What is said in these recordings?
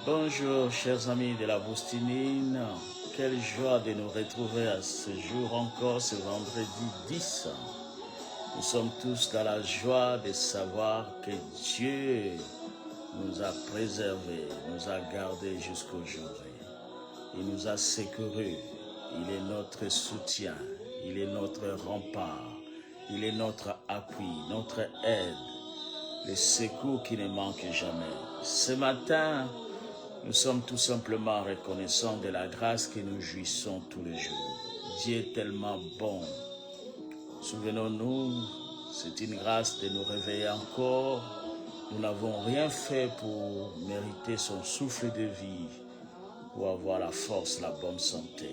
Bonjour chers amis de la Boustinine, quelle joie de nous retrouver à ce jour encore, ce vendredi 10. Nous sommes tous dans la joie de savoir que Dieu nous a préservés, nous a gardés jusqu'aujourd'hui. Il nous a secourus, il est notre soutien, il est notre rempart, il est notre appui, notre aide, le secours qui ne manque jamais. Ce matin, nous sommes tout simplement reconnaissants de la grâce que nous jouissons tous les jours. Dieu est tellement bon. Souvenons-nous, c'est une grâce de nous réveiller encore. Nous n'avons rien fait pour mériter son souffle de vie, pour avoir la force, la bonne santé.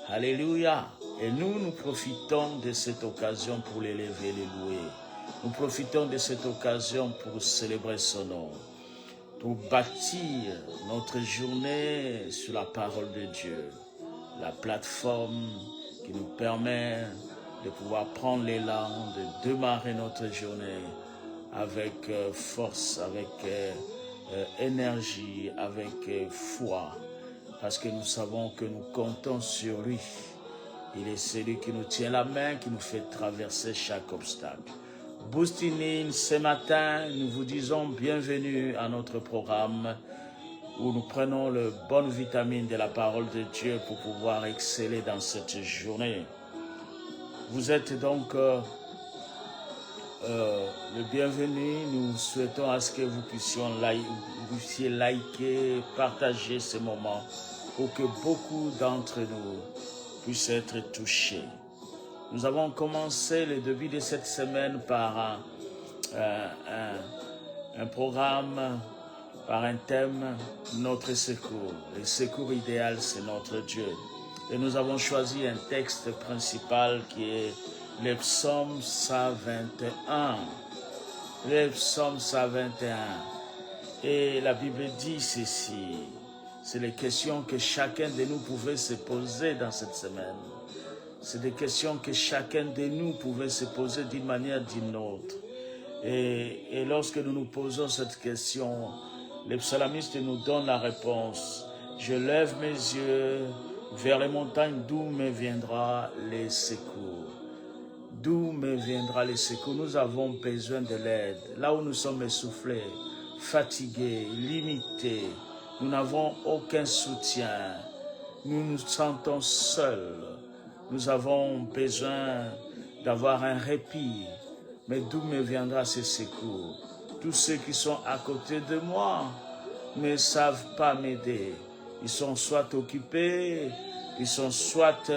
Alléluia! Et nous profitons de cette occasion pour l'élever, le louer. Nous profitons de cette occasion pour célébrer son nom, pour bâtir notre journée sur la parole de Dieu, la plateforme qui nous permet de pouvoir prendre l'élan, de démarrer notre journée avec force, avec énergie, avec foi, parce que nous savons que nous comptons sur lui. Il est celui qui nous tient la main, qui nous fait traverser chaque obstacle. Boustinine, ce matin, nous vous disons bienvenue à notre programme où nous prenons le bonne vitamine de la parole de Dieu pour pouvoir exceller dans cette journée. Vous êtes donc le bienvenu. Nous souhaitons à ce que vous puissiez liker, partager ce moment pour que beaucoup d'entre nous puissent être touchés. Nous avons commencé le début de cette semaine par un programme, par un thème, notre secours. Le secours idéal, c'est notre Dieu. Et nous avons choisi un texte principal qui est le psaume 121. Le psaume 121. Et la Bible dit ceci. C'est les questions que chacun de nous pouvait se poser dans cette semaine. C'est des questions que chacun de nous pouvait se poser d'une manière ou d'une autre. Et lorsque nous nous posons cette question, le psalmiste nous donne la réponse. Je lève mes yeux vers les montagnes, d'où me viendra le secours. D'où me viendra le secours? Nous avons besoin de l'aide. Là où nous sommes essoufflés, fatigués, limités, nous n'avons aucun soutien. Nous nous sentons seuls. Nous avons besoin d'avoir un répit. Mais d'où me viendra ce secours? Tous ceux qui sont à côté de moi ne savent pas m'aider. Ils sont soit occupés, ils sont soit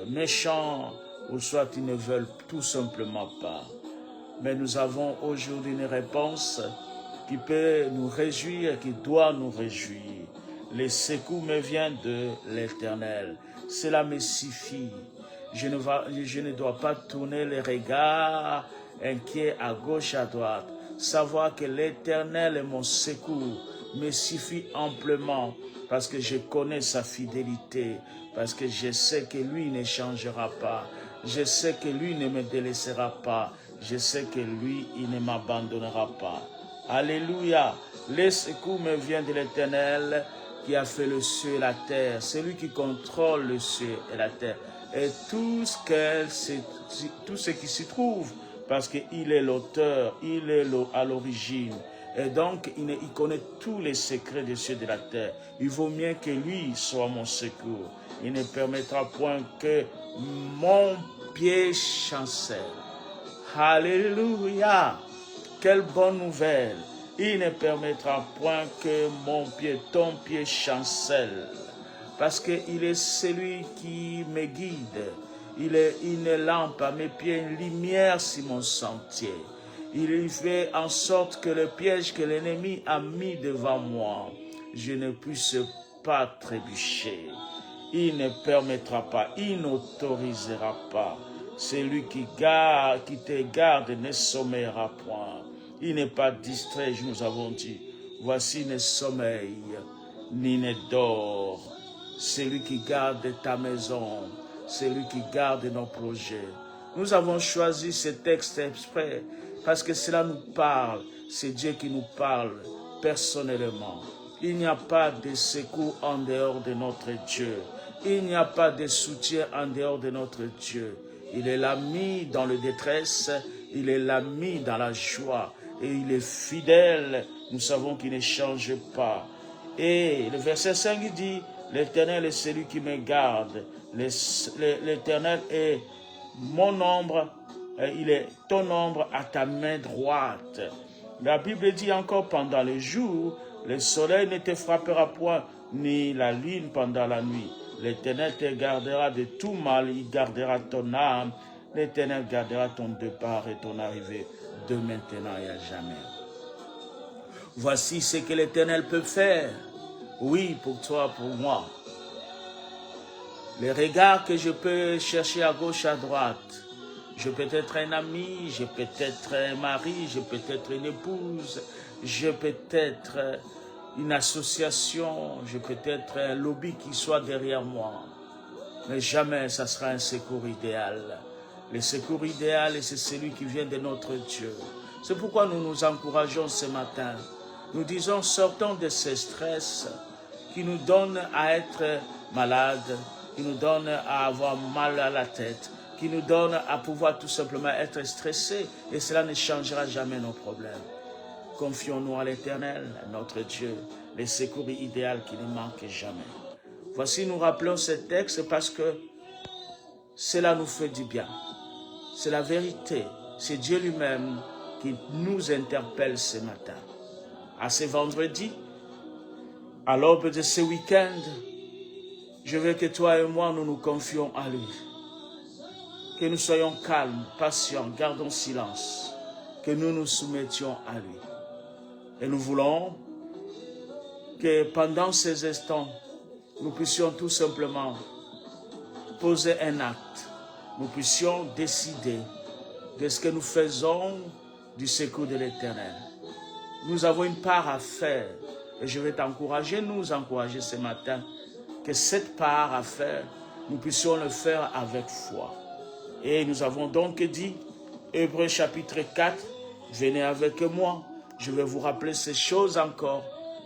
méchants, ou soit ils ne veulent tout simplement pas. Mais nous avons aujourd'hui une réponse qui peut nous réjouir, qui doit nous réjouir. Le secours me vient de l'Éternel. Cela me suffit. Je ne dois pas tourner les regards inquiets à gauche, à droite. Savoir que l'Éternel est mon secours me suffit amplement parce que je connais sa fidélité, parce que je sais que lui ne changera pas. Je sais que lui ne me délaissera pas. Je sais que lui, il ne m'abandonnera pas. Alléluia. Le secours me vient de l'Éternel qui a fait le ciel et la terre. C'est lui qui contrôle le ciel et la terre. Et tout ce qui s'y trouve, parce qu'il est l'auteur, il est à l'origine. Et donc, il connaît tous les secrets des cieux et de la terre. Il vaut mieux que lui soit mon secours. Il ne permettra point que mon pied chancelle. Alléluia! Quelle bonne nouvelle! Il ne permettra point que ton pied chancelle. Parce qu'il est celui qui me guide. Il est une lampe à mes pieds, une lumière sur mon sentier. Il fait en sorte que le piège que l'ennemi a mis devant moi, je ne puisse pas trébucher. Il ne permettra pas, il n'autorisera pas. Celui qui te garde ne sommeillera point. Il n'est pas distrait, nous avons dit. Voici ne sommeille, ni ne dort. Celui qui garde ta maison, celui qui garde nos projets. Nous avons choisi ce texte exprès parce que cela nous parle. C'est Dieu qui nous parle personnellement. Il n'y a pas de secours en dehors de notre Dieu. Il n'y a pas de soutien en dehors de notre Dieu. Il est l'ami dans le détresse, il est l'ami dans la joie. Et il est fidèle, nous savons qu'il ne change pas. Et le verset 5 il dit, l'Éternel est celui qui me garde. L'Éternel est mon ombre, il est ton ombre à ta main droite. La Bible dit encore, pendant les jours, le soleil ne te frappera point, ni la lune pendant la nuit. L'Éternel te gardera de tout mal, il gardera ton âme. L'Éternel gardera ton départ et ton arrivée de maintenant et à jamais. Voici ce que l'Éternel peut faire. Oui, pour toi, pour moi. Les regards que je peux chercher à gauche, à droite. Je peux être un ami, je peux être un mari, je peux être une épouse, je peux être une association, je peux être un lobby qui soit derrière moi. Mais jamais ça sera un secours idéal. Le secours idéal, c'est celui qui vient de notre Dieu. C'est pourquoi nous nous encourageons ce matin. Nous disons, sortons de ce stress qui nous donne à être malades, qui nous donne à avoir mal à la tête, qui nous donne à pouvoir tout simplement être stressés, et cela ne changera jamais nos problèmes. Confions-nous à l'Éternel, à notre Dieu, le secours idéal qui ne manque jamais. Voici, nous rappelons ce texte parce que cela nous fait du bien. C'est la vérité, c'est Dieu lui-même qui nous interpelle ce matin. À ce vendredi, à l'aube de ce week-end, je veux que toi et moi, nous nous confions à lui. Que nous soyons calmes, patients, gardons silence. Que nous nous soumettions à lui. Et nous voulons que pendant ces instants, nous puissions tout simplement poser un acte. Nous puissions décider de ce que nous faisons du secours de l'Éternel. Nous avons une part à faire. Et je vais t'encourager, nous encourager ce matin, que cette part à faire, nous puissions le faire avec foi. Et nous avons donc dit, Hébreux chapitre 4, venez avec moi. Je vais vous rappeler ces choses encore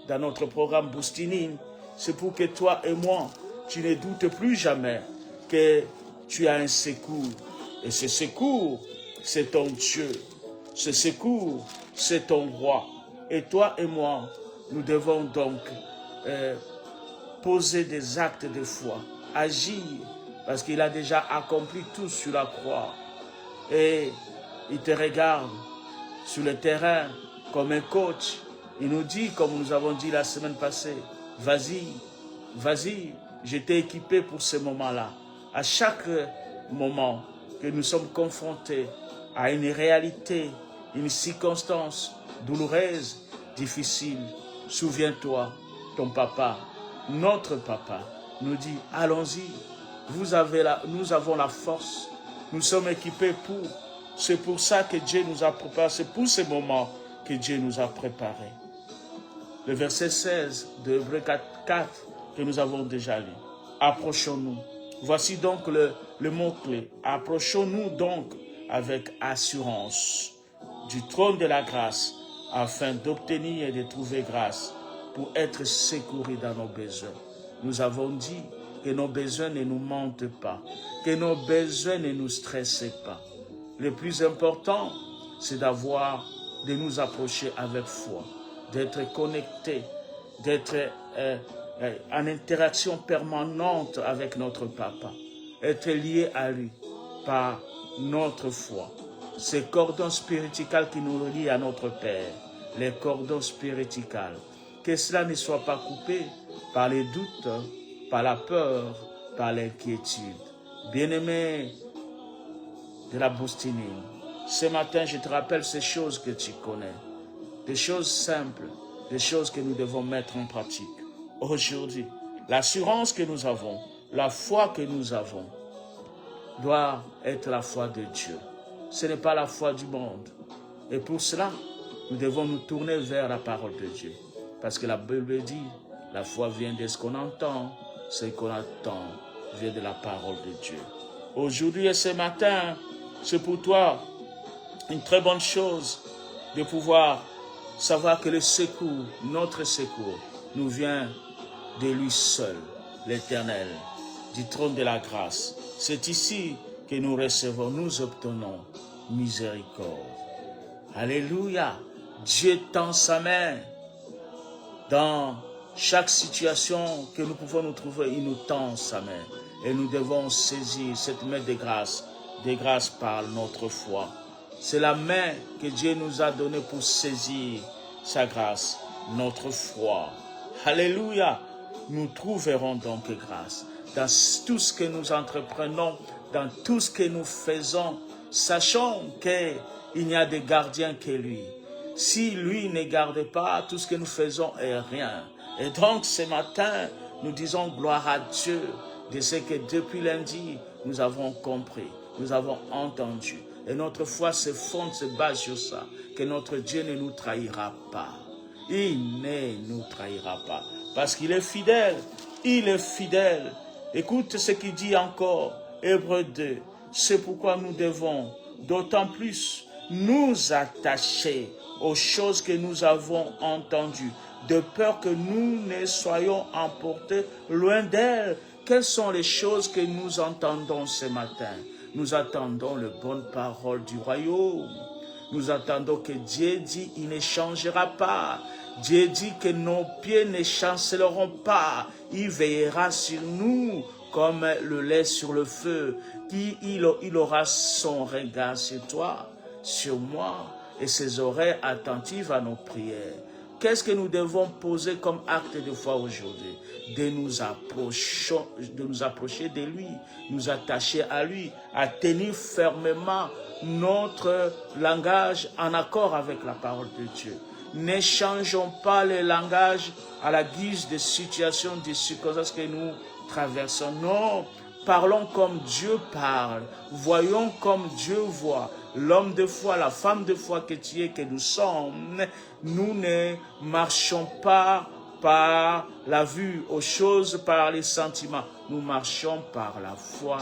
dans notre programme Boostinine. C'est pour que toi et moi, tu ne doutes plus jamais que tu as un secours. Et ce secours, c'est ton Dieu. Ce secours, c'est ton roi. Et toi et moi, nous devons donc poser des actes de foi, agir, parce qu'il a déjà accompli tout sur la croix. Et il te regarde sur le terrain comme un coach. Il nous dit, comme nous avons dit la semaine passée, vas-y, vas-y, je t'ai équipé pour ce moment-là. À chaque moment que nous sommes confrontés à une réalité, une circonstance douloureuse, difficile, souviens-toi, ton papa, notre papa, nous dit, allons-y, nous avons la force, nous sommes équipés pour. C'est pour ça que Dieu nous a préparé, c'est pour ce moment que Dieu nous a préparé. Le verset 16 de Hébreux 4 que nous avons déjà lu. Approchons-nous. Voici donc le mot-clé. Approchons-nous donc avec assurance du trône de la grâce afin d'obtenir et de trouver grâce pour être secourus dans nos besoins. Nous avons dit que nos besoins ne nous mentent pas, que nos besoins ne nous stressent pas. Le plus important, c'est de nous approcher avec foi, d'être connectés, d'être en interaction permanente avec notre papa, être lié à lui par notre foi. Ces cordons spirituels qui nous relient à notre Père, les cordons spirituels, que cela ne soit pas coupé par les doutes, par la peur, par l'inquiétude. Bien-aimé de la Boostinine, ce matin, je te rappelle ces choses que tu connais, des choses simples, des choses que nous devons mettre en pratique. Aujourd'hui, l'assurance que nous avons, la foi que nous avons, doit être la foi de Dieu. Ce n'est pas la foi du monde. Et pour cela, nous devons nous tourner vers la parole de Dieu. Parce que la Bible dit, la foi vient de ce qu'on entend, ce qu'on attend vient de la parole de Dieu. Aujourd'hui et ce matin, c'est pour toi une très bonne chose de pouvoir savoir que le secours, notre secours, nous vient de lui seul, l'Éternel, du trône de la grâce. C'est ici que nous recevons, nous obtenons miséricorde. Alléluia. Dieu tend sa main. Dans chaque situation que nous pouvons nous trouver, il nous tend sa main. Et nous devons saisir cette main de grâce par notre foi. C'est la main que Dieu nous a donnée pour saisir sa grâce, notre foi. Alléluia. Nous trouverons donc grâce dans tout ce que nous entreprenons, dans tout ce que nous faisons. Sachons qu'il n'y a de gardien que lui. Si lui ne garde pas, tout ce que nous faisons est rien. Et donc ce matin, nous disons gloire à Dieu de ce que depuis lundi, nous avons compris, nous avons entendu. Et notre foi se fonde, se base sur ça, que notre Dieu ne nous trahira pas. Il ne nous trahira pas, parce qu'il est fidèle, il est fidèle. Écoute ce qu'il dit encore, Hébreux 2, c'est pourquoi nous devons d'autant plus nous attacher aux choses que nous avons entendues, de peur que nous ne soyons emportés loin d'elles. Quelles sont les choses que nous entendons ce matin? Nous attendons les bonnes paroles du royaume. Nous attendons que Dieu dit, il ne changera pas. Dieu dit que nos pieds ne chanceleront pas. Il veillera sur nous comme le lait sur le feu. Il aura son regard sur toi, sur moi, et ses oreilles attentives à nos prières. Qu'est-ce que nous devons poser comme acte de foi aujourd'hui? De nous approcher de lui, nous attacher à lui, à tenir fermement notre langage en accord avec la parole de Dieu. Ne changeons pas le langage à la guise des situations, des circonstances que nous traversons. Non, parlons comme Dieu parle, voyons comme Dieu voit. L'homme de foi, la femme de foi que tu es, que nous sommes, nous ne marchons pas par la vue aux choses, par les sentiments. Nous marchons par la foi.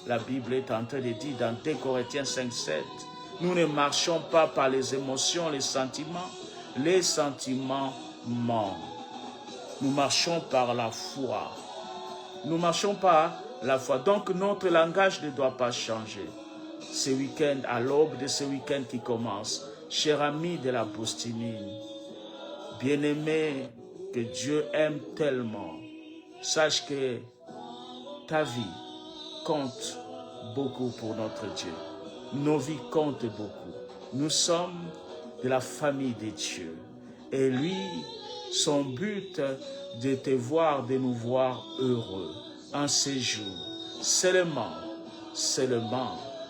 La Bible est en train de dire dans 2 Corinthiens 5:7, nous ne marchons pas par les émotions, les sentiments. Les sentiments mentent. Nous marchons par la foi. Nous marchons par la foi. Donc notre langage ne doit pas changer. Ce week-end, à l'aube de ce week-end qui commence, cher ami de la Boustinine, bien-aimé que Dieu aime tellement, sache que ta vie compte beaucoup pour notre Dieu. Nos vies comptent beaucoup. Nous sommes de la famille de Dieu. Et lui, son but de te voir, de nous voir heureux en ces jours. Seulement,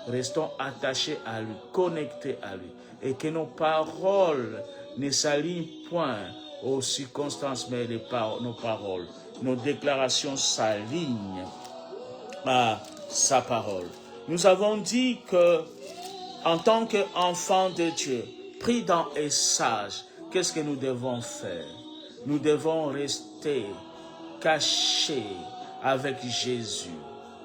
restons attachés à lui, connectés à lui. Et que nos paroles ne s'alignent point aux circonstances, mais nos paroles, nos déclarations s'alignent à sa parole. Nous avons dit que, en tant qu'enfants de Dieu, prudents et sages, qu'est-ce que nous devons faire? Nous devons rester cachés avec Jésus,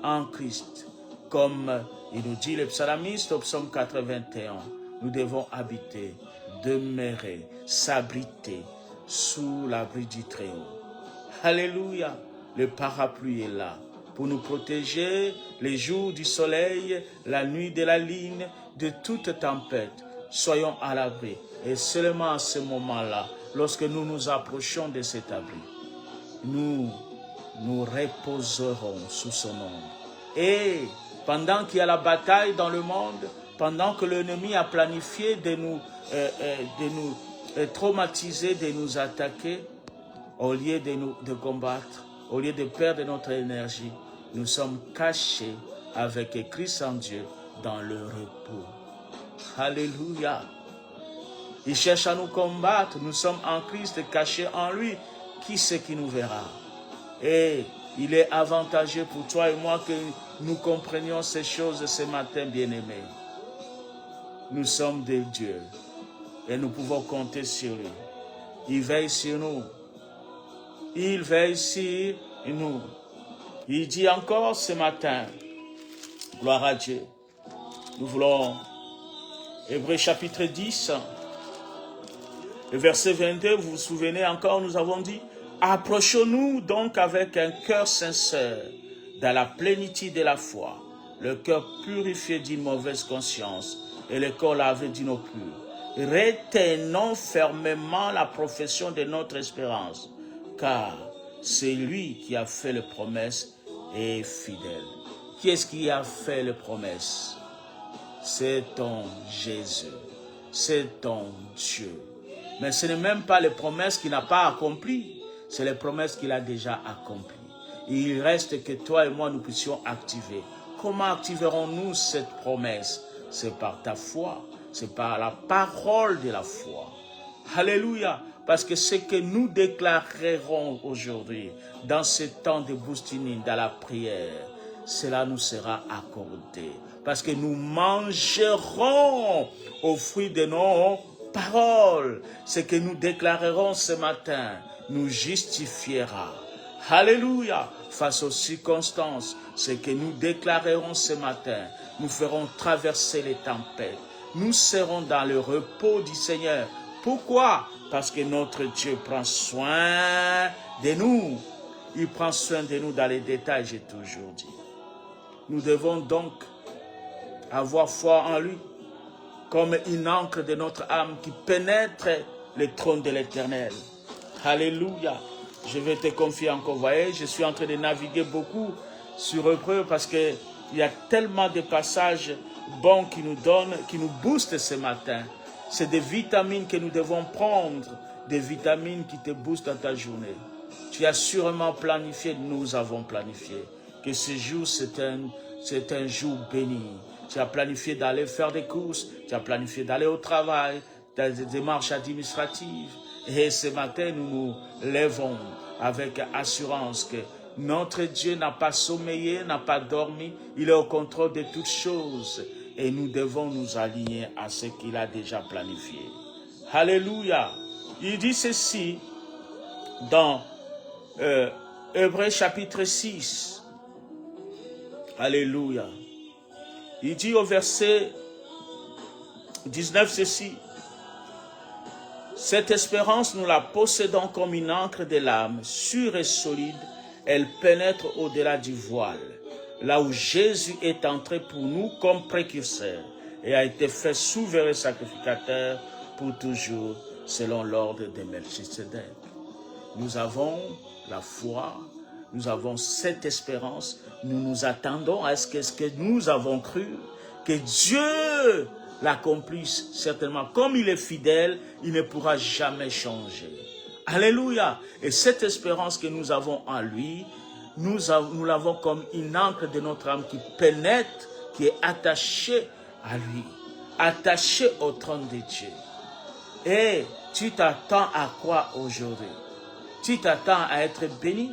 en Christ, comme il nous dit le psalmiste au psaume 81. Nous devons habiter, demeurer, s'abriter sous l'abri du Très-Haut. Alléluia! Le parapluie est là pour nous protéger les jours du soleil, la nuit de la ligne, de toute tempête. Soyons à l'abri. Et seulement à ce moment-là, lorsque nous nous approchons de cet abri, nous nous reposerons sous son ombre. Et pendant qu'il y a la bataille dans le monde, pendant que l'ennemi a planifié de nous traumatiser, de nous attaquer, au lieu de combattre, au lieu de perdre notre énergie, nous sommes cachés avec Christ en Dieu dans le repos. Alléluia. Il cherche à nous combattre. Nous sommes en Christ, cachés en lui. Qui c'est qui nous verra? Et il est avantageux pour toi et moi que nous comprenions ces choses ce matin, bien-aimés. Nous sommes de Dieu et nous pouvons compter sur lui. Il veille sur nous. Il veille sur nous. Il dit encore ce matin, gloire à Dieu. Nous voulons, Hébreux chapitre 10, le verset 22, vous vous souvenez encore, nous avons dit, Approchons-nous donc avec un cœur sincère, dans la plénitude de la foi, le cœur purifié d'une mauvaise conscience et le corps lavé d'une eau pure. Retenons fermement la profession de notre espérance, car c'est lui qui a fait les promesses et est fidèle. Qui est-ce qui a fait les promesses? C'est ton Jésus, c'est ton Dieu. Mais ce n'est même pas les promesses qu'il n'a pas accomplies, c'est les promesses qu'il a déjà accomplies. Il reste que toi et moi nous puissions activer. Comment activerons-nous cette promesse? C'est par ta foi, c'est par la parole de la foi. Alléluia! Parce que ce que nous déclarerons aujourd'hui, dans ce temps de boosting, dans la prière, cela nous sera accordé. Parce que nous mangerons au fruit de nos paroles. Ce que nous déclarerons ce matin nous justifiera. Alléluia! Face aux circonstances, ce que nous déclarerons ce matin, nous ferons traverser les tempêtes. Nous serons dans le repos du Seigneur. Pourquoi? Parce que notre Dieu prend soin de nous. Il prend soin de nous dans les détails, j'ai toujours dit. Nous devons donc avoir foi en lui, comme une encre de notre âme qui pénètre le trône de l'Éternel. Alléluia. Je vais te confier encore. Vous voyez, je suis en train de naviguer beaucoup sur Hébreu parce qu'il y a tellement de passages bons qui nous donnent, qui nous boostent ce matin. C'est des vitamines que nous devons prendre, des vitamines qui te boostent dans ta journée. Tu as sûrement planifié, nous avons planifié, que ce jour c'est un jour béni. Tu as planifié d'aller faire des courses, tu as planifié d'aller au travail, dans des démarches administratives. Et ce matin, nous nous lèvons avec assurance que notre Dieu n'a pas sommeillé, n'a pas dormi. Il est au contrôle de toutes choses. Et nous devons nous aligner à ce qu'il a déjà planifié. Alléluia. Il dit ceci dans Hébreux chapitre 6. Alléluia. Il dit au verset 19 ceci. Cette espérance, nous la possédons comme une encre de l'âme, sûre et solide. Elle pénètre au-delà du voile, là où Jésus est entré pour nous comme précurseur et a été fait souverain sacrificateur pour toujours, selon l'ordre de Melchisedec. Nous avons la foi, nous avons cette espérance, nous nous attendons à ce que nous avons cru, que Dieu l'accomplisse certainement. Comme il est fidèle, il ne pourra jamais changer. Alléluia. Et cette espérance que nous avons en lui, nous l'avons comme une encre de notre âme qui pénètre, qui est attachée à lui, attachée au trône de Dieu. Et tu t'attends à quoi aujourd'hui? Tu t'attends à être béni,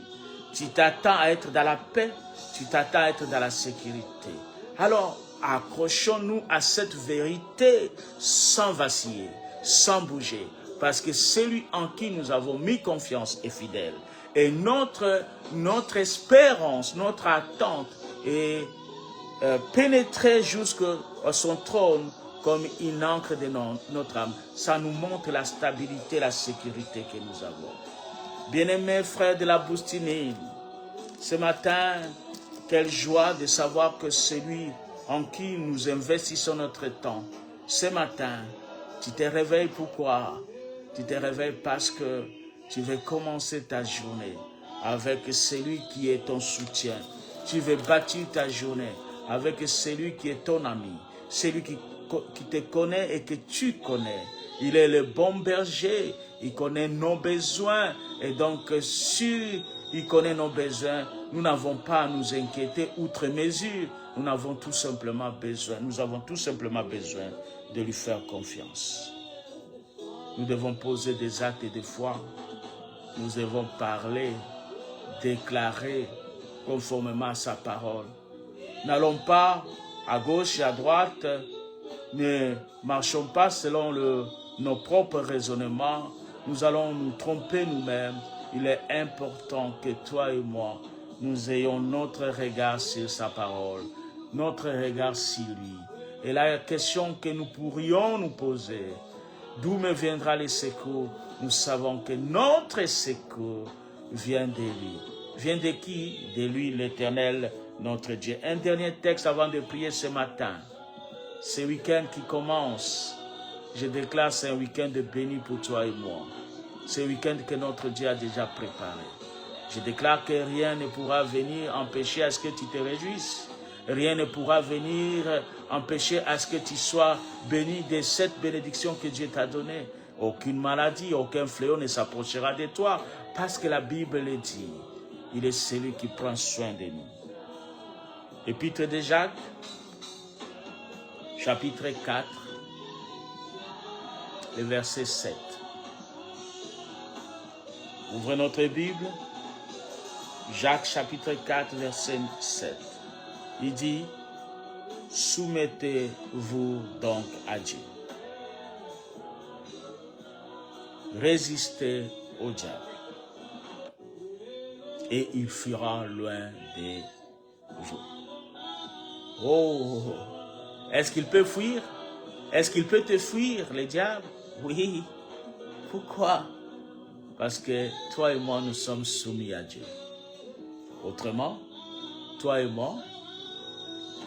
tu t'attends à être dans la paix, tu t'attends à être dans la sécurité. Alors, accrochons-nous à cette vérité sans vaciller, sans bouger, parce que celui en qui nous avons mis confiance est fidèle. Et notre espérance, notre attente est pénétrée jusqu'à son trône comme une encre de notre âme. Ça nous montre la stabilité, la sécurité que nous avons. Bien-aimés frères de la Boustinine, ce matin, quelle joie de savoir que celui en qui nous investissons notre temps, ce matin, tu te réveilles pourquoi? Tu te réveilles parce que tu veux commencer ta journée avec celui qui est ton soutien. Tu veux bâtir ta journée avec celui qui est ton ami, celui qui te connaît et que tu connais. Il est le bon berger, il connaît nos besoins et donc si il connaît nos besoins, nous n'avons pas à nous inquiéter outre mesure. Nous avons tout simplement besoin de lui faire confiance. Nous devons poser des actes de foi. Nous devons parler, déclarer conformément à sa parole. N'allons pas à gauche et à droite, ne marchons pas selon nos propres raisonnements. Nous allons nous tromper nous-mêmes. Il est important que toi et moi, nous ayons notre regard sur sa parole, notre regard sur lui. Et la question que nous pourrions nous poser, d'où me viendra le secours? Nous savons que notre secours vient de lui. Vient de qui? De lui, l'Éternel, notre Dieu. Un dernier texte avant de prier ce matin. Ce week-end qui commence, je déclare c'est un week-end de béni pour toi et moi. Ce week-end que notre Dieu a déjà préparé. Je déclare que rien ne pourra venir empêcher à ce que tu te réjouisses. Rien ne pourra venir empêcher à ce que tu sois béni de cette bénédiction que Dieu t'a donnée. Aucune maladie, aucun fléau ne s'approchera de toi parce que la Bible le dit. Il est celui qui prend soin de nous. Épître de Jacques, chapitre 4, le verset 7. Ouvrez notre Bible. Jacques chapitre 4, verset 7. Il dit, soumettez-vous donc à Dieu. Résistez au diable. Et il fuira loin de vous. Oh, est-ce qu'il peut fuir? Est-ce qu'il peut te fuir, le diable? Oui. Pourquoi? Parce que toi et moi, nous sommes soumis à Dieu. Autrement, toi et moi,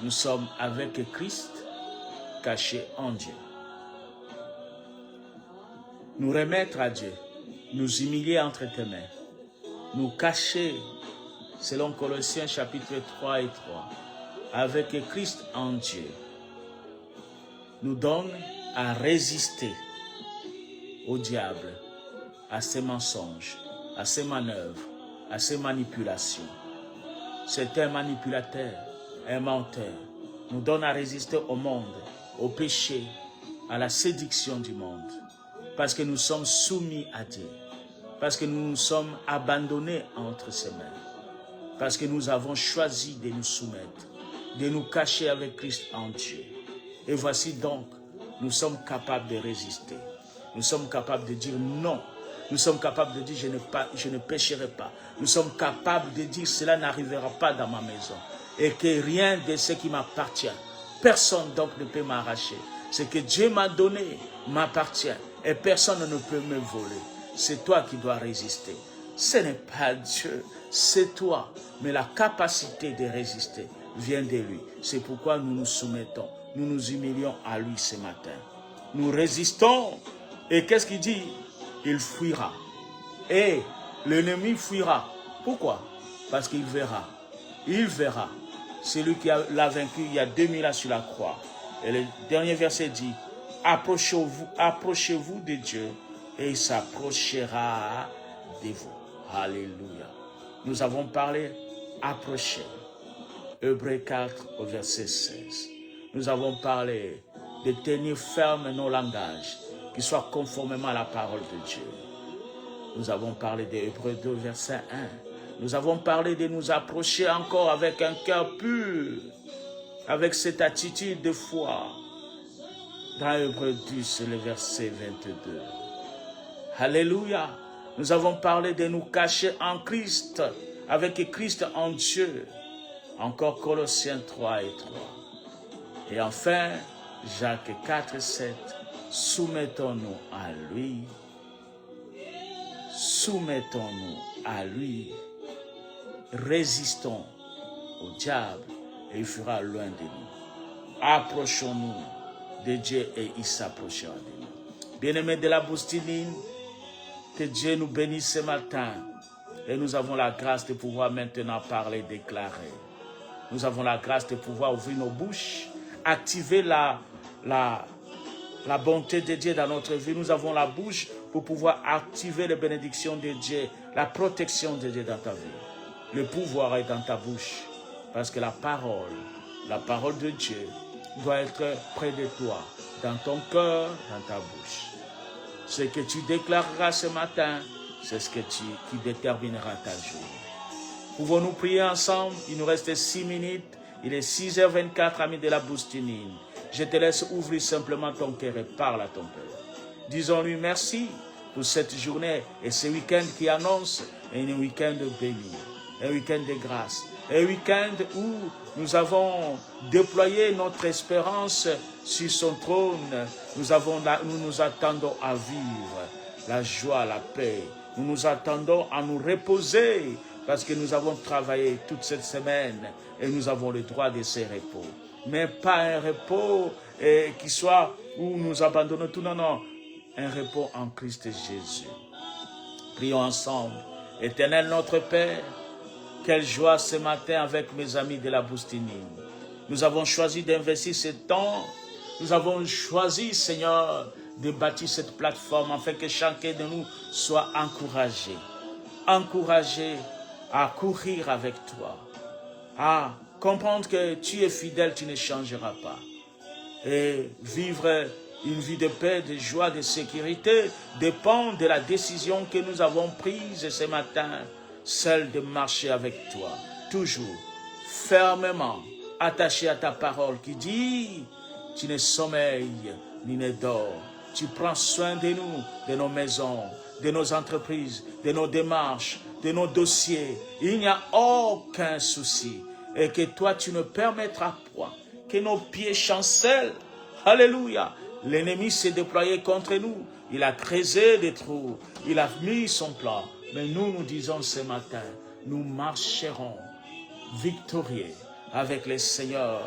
nous sommes avec Christ, cachés en Dieu. Nous remettre à Dieu, nous humilier entre tes mains, nous cacher, selon Colossiens chapitre 3 et 3, avec Christ en Dieu, nous donne à résister au diable, à ses mensonges, à ses manœuvres, à ses manipulations. C'est un manipulateur, un menteur, nous donne à résister au monde, au péché, à la séduction du monde, parce que nous sommes soumis à Dieu, parce que nous nous sommes abandonnés entre ses mains, parce que nous avons choisi de nous soumettre, de nous cacher avec Christ en Dieu. Et voici donc, nous sommes capables de résister, nous sommes capables de dire non. Nous sommes capables de dire je ne pécherai pas. Nous sommes capables de dire cela n'arrivera pas dans ma maison. Et que rien de ce qui m'appartient, personne donc ne peut m'arracher. Ce que Dieu m'a donné m'appartient et personne ne peut me voler. C'est toi qui dois résister. Ce n'est pas Dieu, c'est toi. Mais la capacité de résister vient de lui. C'est pourquoi nous nous soumettons, nous nous humilions à lui ce matin. Nous résistons. Et qu'est-ce qu'il dit? Il fuira. Et l'ennemi fuira. Pourquoi? Parce qu'il verra. Il verra. Celui qui l'a vaincu il y a 2000 ans sur la croix. Et le dernier verset dit, approchez-vous de Dieu et il s'approchera de vous. Alléluia. Nous avons parlé approcher. Hébreux 4 au verset 16. Nous avons parlé de tenir ferme nos langages, qui soit conformément à la parole de Dieu. Nous avons parlé de Hébreux 2, verset 1. Nous avons parlé de nous approcher encore avec un cœur pur, avec cette attitude de foi. Dans Hébreux 10, c'est le verset 22. Alléluia. Nous avons parlé de nous cacher en Christ, avec Christ en Dieu. Encore Colossiens 3 et 3. Et enfin, Jacques 4, 7. Soumettons-nous à lui. Soumettons-nous à lui. Résistons au diable et il fera loin de nous. Approchons-nous de Dieu et il s'approchera de nous. Bien-aimés de la Boustinine, que Dieu nous bénisse ce matin et nous avons la grâce de pouvoir maintenant parler, déclarer. Nous avons la grâce de pouvoir ouvrir nos bouches, activer la bonté de Dieu dans notre vie. Nous avons la bouche pour pouvoir activer les bénédictions de Dieu, la protection de Dieu dans ta vie. Le pouvoir est dans ta bouche parce que la parole de Dieu doit être près de toi, dans ton cœur, dans ta bouche. Ce que tu déclareras ce matin, c'est ce qui déterminera ta journée. Pouvons-nous prier ensemble? Il nous reste 6 minutes. Il est 6h24, amis de la Boustinine. Je te laisse ouvrir simplement ton cœur et parle à ton Père. Disons-lui merci pour cette journée et ce week-end qui annonce un week-end béni, un week-end de grâce, un week-end où nous avons déployé notre espérance sur son trône. Nous nous attendons à vivre la joie, la paix Nous nous attendons à nous reposer parce que nous avons travaillé toute cette semaine et nous avons le droit de ces repos. Mais pas un repos qui soit où nous abandonnons tout, non, non. Un repos en Christ Jésus. Prions ensemble. Éternel notre Père, quelle joie ce matin avec mes amis de la Boustinienne. Nous avons choisi d'investir ce temps. Nous avons choisi, Seigneur, de bâtir cette plateforme afin que chacun de nous soit encouragé. Encouragé à courir avec toi. À comprendre que tu es fidèle, tu ne changeras pas. Et vivre une vie de paix, de joie, de sécurité dépend de la décision que nous avons prise ce matin, celle de marcher avec toi, toujours, fermement, attaché à ta parole qui dit, tu ne sommeilles ni ne dors. Tu prends soin de nous, de nos maisons, de nos entreprises, de nos démarches, de nos dossiers. Il n'y a aucun souci. Et que toi, tu ne permettras point que nos pieds chancellent. Alléluia. L'ennemi s'est déployé contre nous. Il a creusé des trous. Il a mis son plan. Mais nous disons ce matin, nous marcherons victorieux avec le Seigneur.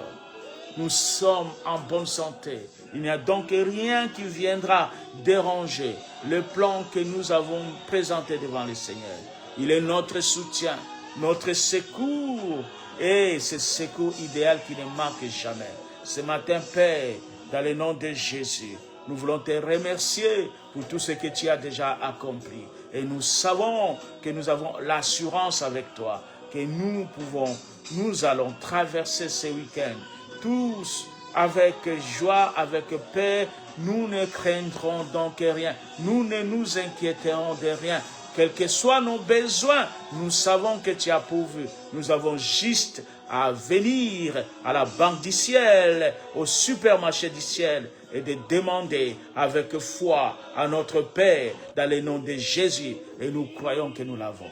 Nous sommes en bonne santé. Il n'y a donc rien qui viendra déranger le plan que nous avons présenté devant le Seigneur. Il est notre soutien, notre secours. Et ce secours idéal qui ne manque jamais. Ce matin, Père, dans le nom de Jésus, nous voulons te remercier pour tout ce que tu as déjà accompli. Et nous savons que nous avons l'assurance avec toi, que nous allons traverser ce week-end, tous avec joie, avec paix. Nous ne craindrons donc rien. Nous ne nous inquiéterons de rien. Quels que soient nos besoins, nous savons que tu as pourvu. Nous avons juste à venir à la banque du ciel, au supermarché du ciel, et de demander avec foi à notre Père dans le nom de Jésus. Et nous croyons que nous l'avons.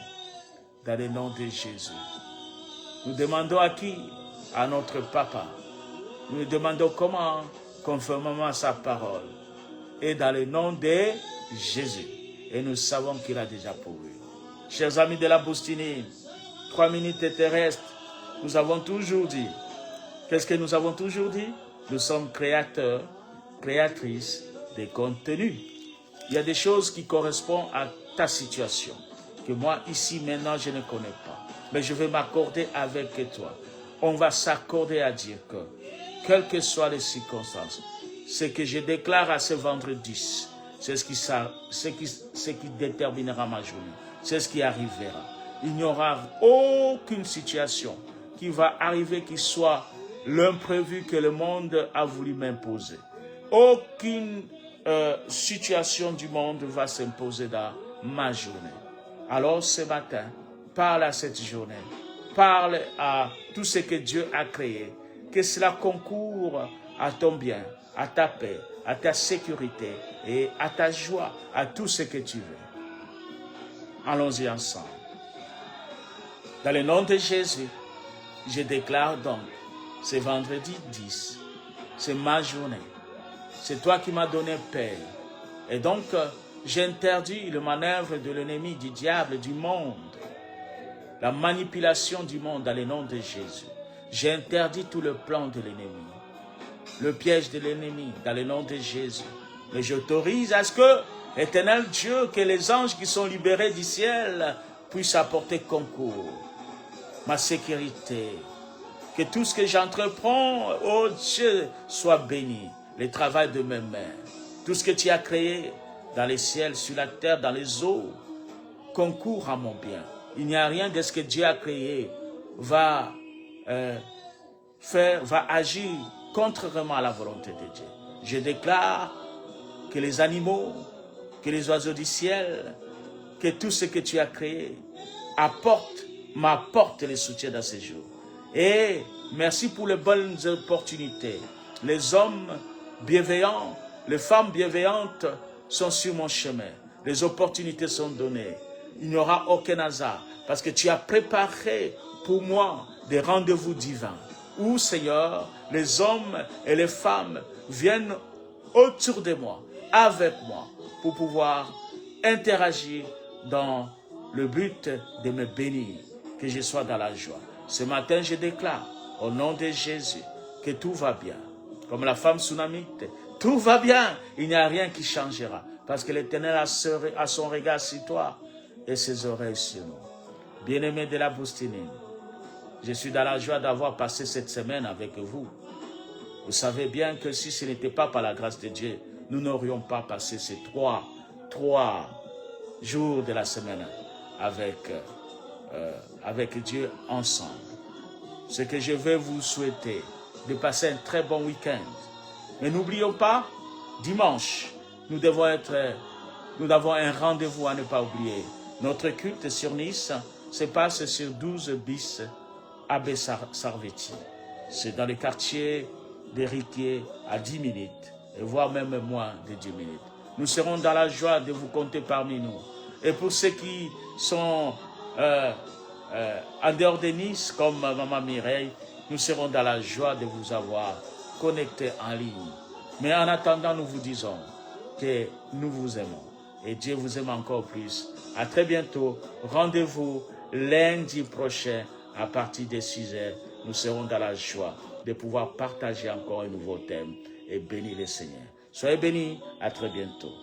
Dans le nom de Jésus. Nous demandons à qui? À notre Papa. Nous demandons comment? Conformément à sa parole. Et dans le nom de Jésus. Et nous savons qu'il a déjà pourvu. Chers amis de la Boustinienne, 3 minutes terrestres, nous avons toujours dit. Qu'est-ce que nous avons toujours dit? Nous sommes créateurs, créatrices de contenu. Il y a des choses qui correspondent à ta situation, que moi, ici, maintenant, je ne connais pas. Mais je vais m'accorder avec toi. On va s'accorder à dire que, quelles que soient les circonstances, ce que je déclare à ce vendredi, c'est ce qui déterminera ma journée. C'est ce qui arrivera. Il n'y aura aucune situation qui va arriver qui soit l'imprévu que le monde a voulu m'imposer. Aucune situation du monde va s'imposer dans ma journée. Alors ce matin, parle à cette journée. Parle à tout ce que Dieu a créé. Que cela concourt à ton bien, à ta paix, à ta sécurité et à ta joie, à tout ce que tu veux. Allons-y ensemble. Dans le nom de Jésus, je déclare donc, c'est vendredi 10, c'est ma journée. C'est toi qui m'as donné paix. Et donc, j'interdis le manœuvre de l'ennemi, du diable, du monde, la manipulation du monde dans le nom de Jésus. J'interdis tout le plan de l'ennemi, le piège de l'ennemi dans le nom de Jésus. Mais j'autorise à ce que, éternel Dieu, que les anges qui sont libérés du ciel puissent apporter concours, ma sécurité, que tout ce que j'entreprends, oh Dieu, soit béni, le travail de mes mains, tout ce que tu as créé dans les ciels, sur la terre, dans les eaux, concourt à mon bien. Il n'y a rien de ce que Dieu a créé va agir contrairement à la volonté de Dieu. Je déclare que les animaux, que les oiseaux du ciel, que tout ce que tu as créé m'apporte le soutien dans ces jours. Et merci pour les bonnes opportunités. Les hommes bienveillants, les femmes bienveillantes sont sur mon chemin. Les opportunités sont données. Il n'y aura aucun hasard parce que tu as préparé pour moi des rendez-vous divins où, Seigneur, les hommes et les femmes viennent autour de moi, avec moi, pour pouvoir interagir, dans le but de me bénir, que je sois dans la joie. Ce matin, je déclare, au nom de Jésus, que tout va bien. Comme la femme tsunamite, tout va bien. Il n'y a rien qui changera. Parce que l'Éternel a son regard sur toi et ses oreilles sur nous. Bien-aimés de la Boustinine, je suis dans la joie d'avoir passé cette semaine avec vous. Vous savez bien que si ce n'était pas par la grâce de Dieu, nous n'aurions pas passé ces trois jours de la semaine avec Dieu ensemble. Ce que je vais vous souhaiter, de passer un très bon week-end. Mais n'oublions pas, dimanche, nous avons un rendez-vous à ne pas oublier. Notre culte sur Nice se passe sur 12 bis Abbé Sarvetti. C'est dans le quartier de Riquier à 10 minutes, et voire même moins de 10 minutes. Nous serons dans la joie de vous compter parmi nous. Et pour ceux qui sont en dehors de Nice, comme Maman Mireille, nous serons dans la joie de vous avoir connectés en ligne. Mais en attendant, nous vous disons que nous vous aimons. Et Dieu vous aime encore plus. À très bientôt. Rendez-vous lundi prochain à partir de 6 heures. Nous serons dans la joie de pouvoir partager encore un nouveau thème et bénir le Seigneur. Soyez bénis. À très bientôt.